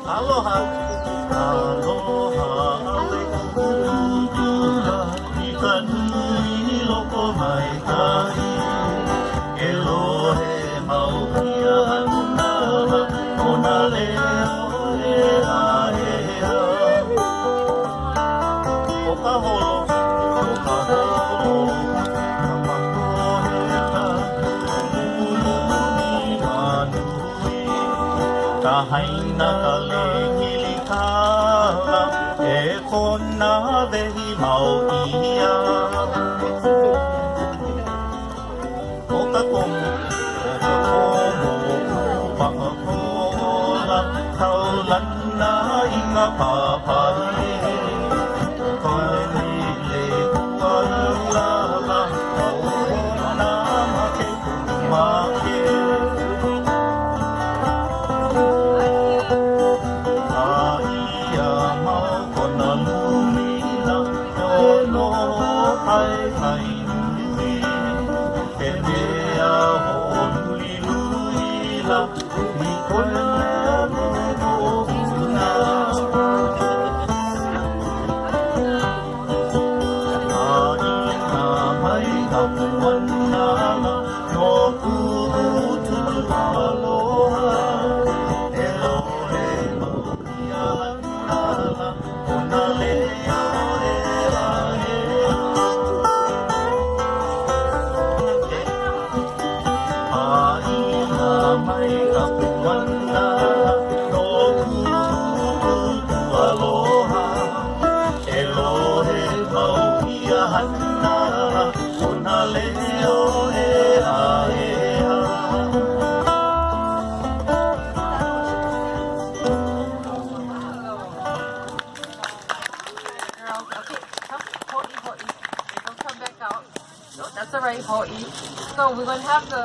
Aloha, aloha, awe kukura, I ka nui loko mai kai. Elohe mau ia hanara, o na leo e ahea. O ka holo, ka makohe ka ku'uluni manui. Ka haina ka lekili kala, e kona wehi mau ia. O ka komo, pa'akola, kaulana i ngā papahi. Koe le kualala, kaulana make kumake. Aia mau kona lumila, no hai kai nui. Ke mea ho nui luila, ni koe no una. Aina mai ka puanala, no ku'utu aloha. Elohe mau ia hanala, o na leo e ahea. Aina mai ka puanala, no ku'utu aloha. Elohe mau ia hanala, o na leo e ahea. Girls, okay, come, Hoi, Hoi. Okay, don't come back out. No, that's all right, Hoi. So we're going to have the